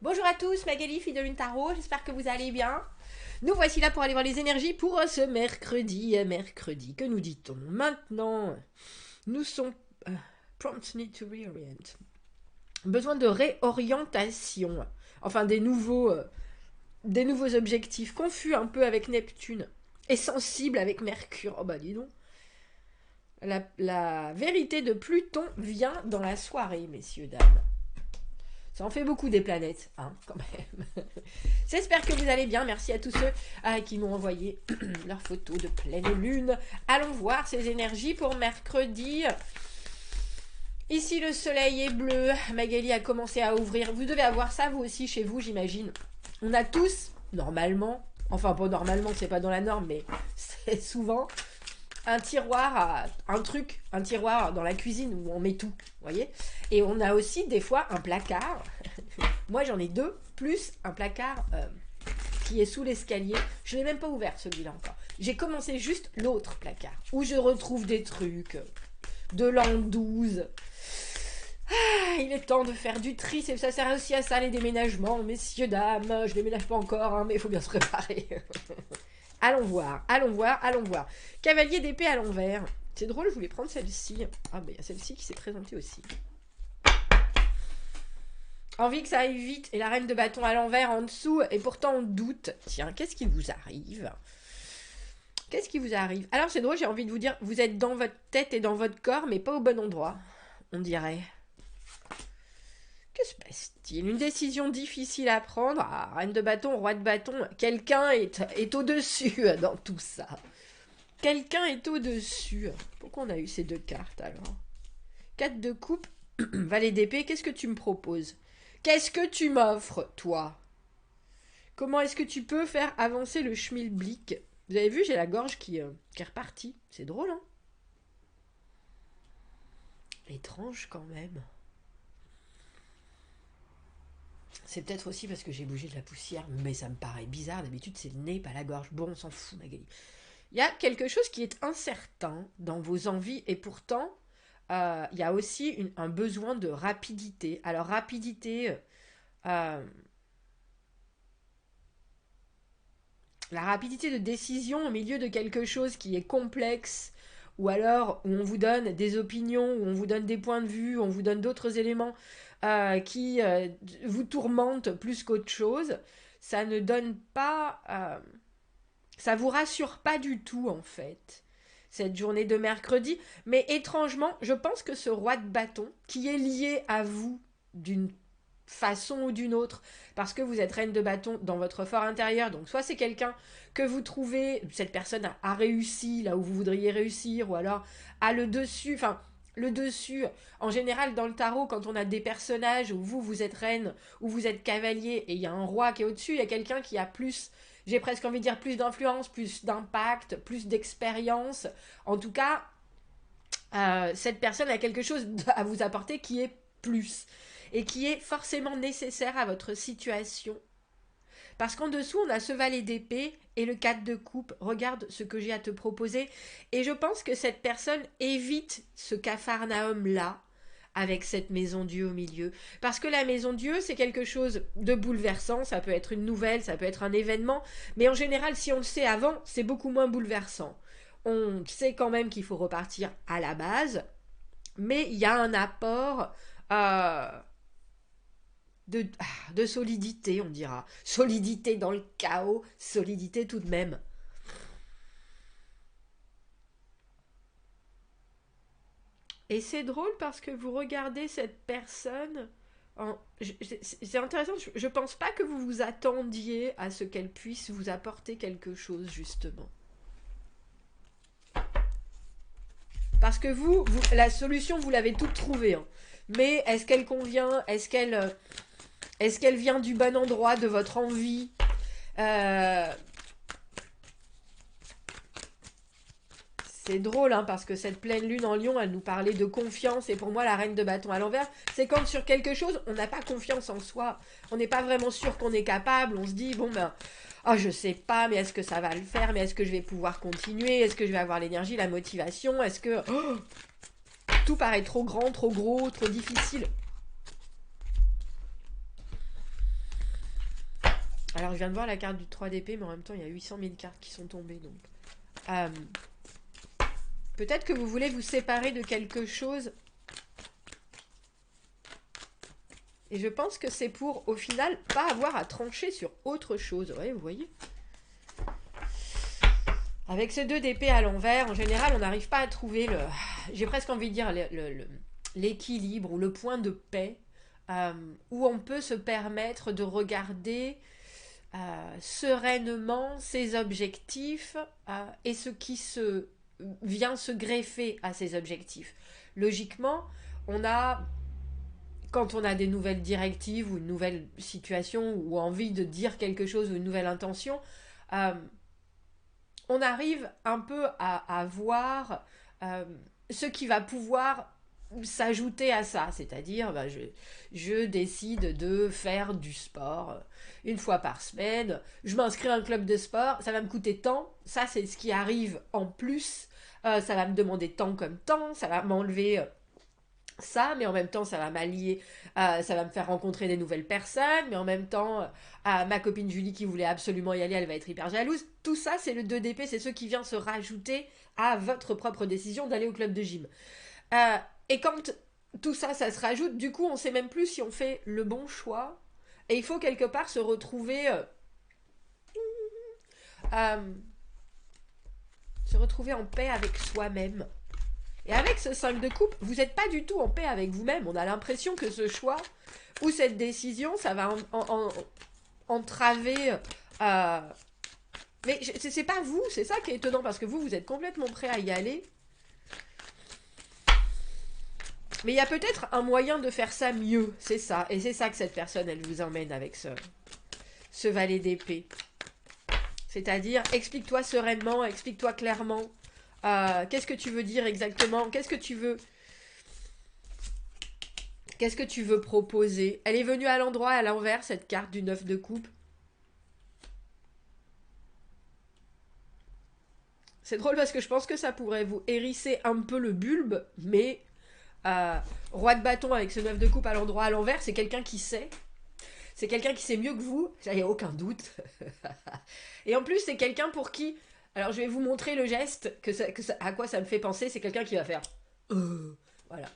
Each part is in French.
Bonjour à tous, Magali, fille de Lune Tarot, j'espère que vous allez bien. Nous voici là pour aller voir les énergies pour ce mercredi. Mercredi, que nous dit-on maintenant? Nous sommes... prompt need to reorient. Besoin de réorientation. Enfin, des nouveaux objectifs. Confus un peu avec Neptune. Et sensible avec Mercure. Oh bah dis donc. La vérité de Pluton vient dans la soirée, messieurs, dames. Ça en fait beaucoup des planètes, hein, quand même. J'espère que vous allez bien. Merci à tous ceux qui m'ont envoyé leurs photos de pleine lune. Allons voir ces énergies pour mercredi. Ici, le soleil est bleu. Magali a commencé à ouvrir. Vous devez avoir ça, vous aussi, chez vous, j'imagine. On a tous, normalement, enfin, pas normalement, c'est pas dans la norme, mais c'est souvent un tiroir, un tiroir dans la cuisine où on met tout, vous voyez. Et on a aussi des fois un placard. Moi j'en ai deux, plus un placard qui est sous l'escalier. Je ne l'ai même pas ouvert celui-là encore. J'ai commencé juste l'autre placard où je retrouve des trucs de l'an 12. Ah, il est temps de faire du tri, ça sert aussi à ça les déménagements, messieurs, dames. Je déménage pas encore, hein, mais il faut bien se préparer. Allons voir, allons voir, allons voir. Cavalier d'épée à l'envers. C'est drôle, je voulais prendre celle-ci. Ah, mais il y a celle-ci qui s'est présentée aussi. Envie que ça aille vite. Et la reine de bâton à l'envers en dessous. Et pourtant, on doute. Tiens, qu'est-ce qui vous arrive? Qu'est-ce qui vous arrive? Alors, c'est drôle, j'ai envie de vous dire, vous êtes dans votre tête et dans votre corps, mais pas au bon endroit. On dirait. Que se passe-t-il? Une décision difficile à prendre. Ah, reine de bâton, roi de bâton. Quelqu'un est au-dessus dans tout ça. Quelqu'un est au-dessus. Pourquoi on a eu ces deux cartes alors? 4 de coupe, valet d'épée, qu'est-ce que tu me proposes? Qu'est-ce que tu m'offres, toi? Comment est-ce que tu peux faire avancer le schmilblick? Vous avez vu, j'ai la gorge qui est repartie. C'est drôle, hein? Étrange quand même. C'est peut-être aussi parce que j'ai bougé de la poussière, mais ça me paraît bizarre. D'habitude, c'est le nez, pas la gorge. Bon, on s'en fout, Magali. Il y a quelque chose qui est incertain dans vos envies et pourtant, il y a aussi un besoin de rapidité. Alors, rapidité, la rapidité de décision au milieu de quelque chose qui est complexe, ou alors où on vous donne des opinions, où on vous donne des points de vue, où on vous donne d'autres éléments qui vous tourmentent plus qu'autre chose, ça ne donne pas... ça vous rassure pas du tout, en fait, cette journée de mercredi. Mais étrangement, je pense que ce roi de bâton, qui est lié à vous d'une façon ou d'une autre, parce que vous êtes reine de bâton dans votre fort intérieur, donc soit c'est quelqu'un que vous trouvez, cette personne a réussi là où vous voudriez réussir, ou alors a le dessus, enfin le dessus, en général dans le tarot, quand on a des personnages où vous êtes reine, où vous êtes cavalier, et il y a un roi qui est au-dessus, il y a quelqu'un qui a plus, j'ai presque envie de dire plus d'influence, plus d'impact, plus d'expérience. En tout cas, cette personne a quelque chose à vous apporter qui est plus et qui est forcément nécessaire à votre situation. Parce qu'en dessous, on a ce valet d'épée et le 4 de coupe. Regarde ce que j'ai à te proposer. Et je pense que cette personne évite ce capharnaüm-là avec cette maison Dieu au milieu. Parce que la maison Dieu, c'est quelque chose de bouleversant. Ça peut être une nouvelle, ça peut être un événement. Mais en général, si on le sait avant, c'est beaucoup moins bouleversant. On sait quand même qu'il faut repartir à la base. Mais il y a un apport euh, de solidité, on dira. Solidité dans le chaos, solidité tout de même. Et c'est drôle parce que vous regardez cette personne. C'est intéressant, je pense pas que vous vous attendiez à ce qu'elle puisse vous apporter quelque chose, justement. Parce que la solution, vous l'avez toute trouvée. Hein. Mais est-ce qu'elle convient? Est-ce qu'elle vient du bon endroit de votre envie? C'est drôle, hein, parce que cette pleine lune en lion, elle nous parlait de confiance. Et pour moi, la reine de bâton à l'envers, c'est quand sur quelque chose, on n'a pas confiance en soi. On n'est pas vraiment sûr qu'on est capable. On se dit, bon ben, oh, je sais pas, mais est-ce que ça va le faire? Mais est-ce que je vais pouvoir continuer? Est-ce que je vais avoir l'énergie, la motivation? Est-ce que... Oh, tout paraît trop grand, trop gros, trop difficile. Alors, je viens de voir la carte du 3 d'épée, mais en même temps, il y a 800 000 cartes qui sont tombées. Donc, euh, peut-être que vous voulez vous séparer de quelque chose. Et je pense que c'est pour, au final, pas avoir à trancher sur autre chose. Ouais, vous voyez. Avec ces 2 d'épée à l'envers, en général, on n'arrive pas à trouver le... J'ai presque envie de dire l'équilibre ou le point de paix où on peut se permettre de regarder sereinement ses objectifs et ce qui vient se greffer à ces objectifs. Logiquement, quand on a des nouvelles directives ou une nouvelle situation ou envie de dire quelque chose ou une nouvelle intention, on arrive un peu à voir ce qui va pouvoir s'ajouter à ça, c'est-à-dire je décide de faire du sport une fois par semaine, je m'inscris à un club de sport, ça va me coûter tant, ça c'est ce qui arrive en plus, ça va me demander tant comme temps, ça va m'enlever ça, mais en même temps ça va m'allier, ça va me faire rencontrer des nouvelles personnes, mais en même temps ma copine Julie qui voulait absolument y aller, elle va être hyper jalouse. Tout ça c'est le 2 d'épée, c'est ce qui vient se rajouter à votre propre décision d'aller au club de gym. Et quand tout ça, ça se rajoute, du coup on sait même plus si on fait le bon choix, et il faut quelque part se retrouver en paix avec soi-même. Et avec ce 5 de coupe, vous n'êtes pas du tout en paix avec vous-même. On a l'impression que ce choix ou cette décision, ça va entraver... Mais c'est pas vous, c'est ça qui est étonnant, parce que vous êtes complètement prêt à y aller. Mais il y a peut-être un moyen de faire ça mieux, c'est ça. Et c'est ça que cette personne, elle vous emmène avec ce valet d'épée. C'est-à-dire, explique-toi sereinement, explique-toi clairement. Qu'est-ce que tu veux dire exactement? Qu'est-ce que tu veux proposer? Elle est venue à l'endroit, à l'envers, cette carte du 9 de coupe. C'est drôle parce que je pense que ça pourrait vous hérisser un peu le bulbe, mais roi de bâton avec ce 9 de coupe à l'endroit, à l'envers, c'est quelqu'un qui sait. C'est quelqu'un qui sait mieux que vous, ça y a aucun doute. Et en plus, c'est quelqu'un pour qui... Alors, je vais vous montrer le geste, à quoi ça me fait penser. C'est quelqu'un qui va faire... Voilà.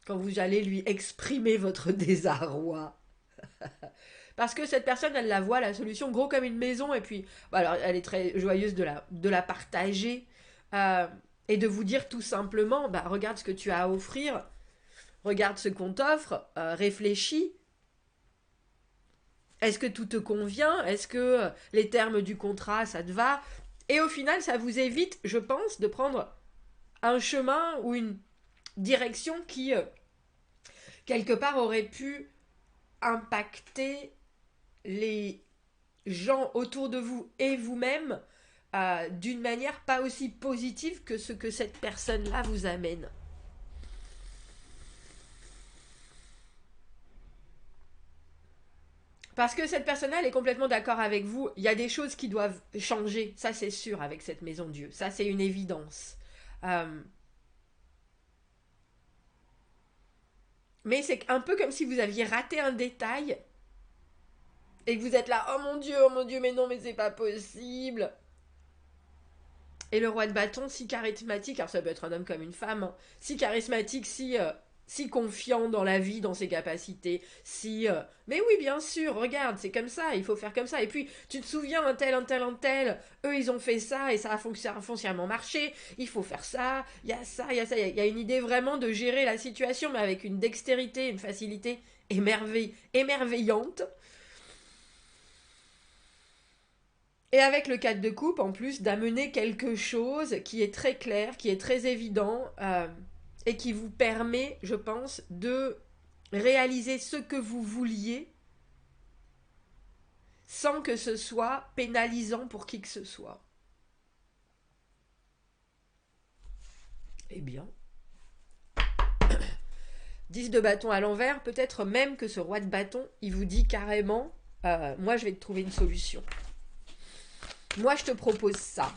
Quand vous allez lui exprimer votre désarroi. Parce que cette personne, elle la voit, la solution, gros comme une maison. Et puis, alors, elle est très joyeuse de la partager. Et de vous dire tout simplement, regarde ce que tu as à offrir. Regarde ce qu'on t'offre. Réfléchis. Est-ce que tout te convient? Est-ce que les termes du contrat, ça te va? Et au final, ça vous évite, je pense, de prendre un chemin ou une direction qui, quelque part, aurait pu impacter les gens autour de vous et vous-même d'une manière pas aussi positive que ce que cette personne-là vous amène. Parce que cette personne-là, elle est complètement d'accord avec vous. Il y a des choses qui doivent changer, ça c'est sûr, avec cette maison Dieu. Ça c'est une évidence. Mais c'est un peu comme si vous aviez raté un détail et que vous êtes là, oh mon Dieu, mais non, mais c'est pas possible. Et le roi de bâton, si charismatique, alors ça peut être un homme comme une femme, hein, si charismatique, si confiant dans la vie, dans ses capacités, mais oui, bien sûr, regarde, c'est comme ça, il faut faire comme ça. Et puis, tu te souviens, un tel, eux, ils ont fait ça, et ça a foncièrement marché, il faut faire ça, il y a ça, il y a une idée vraiment de gérer la situation, mais avec une dextérité, une facilité émerveillante. Et avec le 4 de coupe, en plus, d'amener quelque chose qui est très clair, qui est très évident, et qui vous permet, je pense, de réaliser ce que vous vouliez sans que ce soit pénalisant pour qui que ce soit. Eh bien, 10 de bâton à l'envers, peut-être même que ce roi de bâton, il vous dit carrément, moi je vais te trouver une solution. Moi je te propose ça.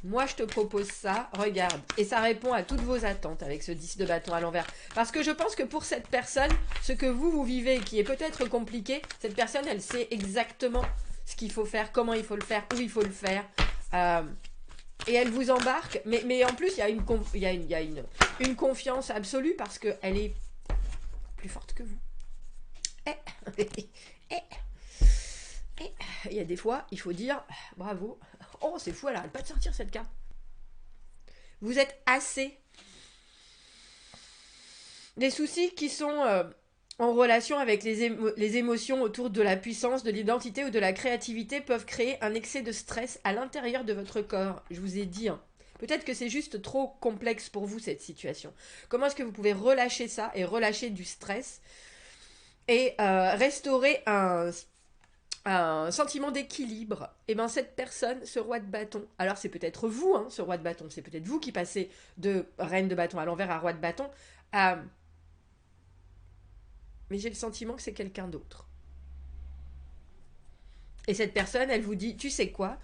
Moi, je te propose ça, regarde. Et ça répond à toutes vos attentes avec ce 10 de bâton à l'envers. Parce que je pense que pour cette personne, ce que vous vivez, qui est peut-être compliqué, cette personne, elle sait exactement ce qu'il faut faire, comment il faut le faire, où il faut le faire. Et elle vous embarque. Mais en plus, il y a une confiance absolue parce qu'elle est plus forte que vous. Il y a des fois, il faut dire bravo. Oh, c'est fou, elle arrête pas de sortir cette carte. Vous êtes assez. Les soucis qui sont en relation avec les émotions autour de la puissance, de l'identité ou de la créativité peuvent créer un excès de stress à l'intérieur de votre corps. Je vous ai dit, hein. Peut-être que c'est juste trop complexe pour vous cette situation. Comment est-ce que vous pouvez relâcher ça et relâcher du stress et restaurer un sentiment d'équilibre? Et bien cette personne, ce roi de bâton, alors c'est peut-être vous, hein, ce roi de bâton, c'est peut-être vous qui passez de reine de bâton à l'envers à roi de bâton, mais j'ai le sentiment que c'est quelqu'un d'autre. Et cette personne, elle vous dit, tu sais quoi,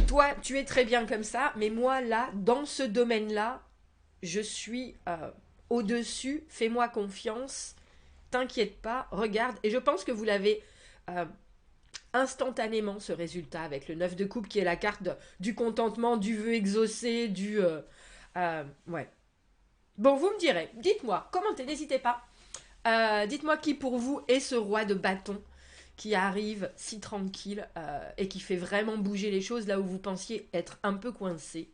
toi, tu es très bien comme ça, mais moi, là, dans ce domaine-là, je suis au-dessus, fais-moi confiance, t'inquiète pas, regarde. Et je pense que vous l'avez instantanément, ce résultat, avec le 9 de coupe, qui est la carte du contentement, du vœu exaucé, ouais. Bon, vous me direz, dites-moi, commentez, n'hésitez pas. Dites-moi qui pour vous est ce roi de bâton qui arrive si tranquille et qui fait vraiment bouger les choses là où vous pensiez être un peu coincé.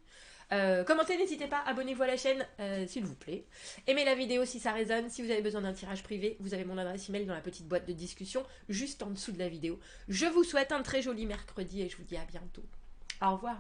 Commentez, n'hésitez pas, abonnez-vous à la chaîne s'il vous plaît. Aimez la vidéo si ça résonne. Si vous avez besoin d'un tirage privé, vous avez mon adresse email dans la petite boîte de discussion juste en dessous de la vidéo. Je vous souhaite un très joli mercredi et je vous dis à bientôt. Au revoir.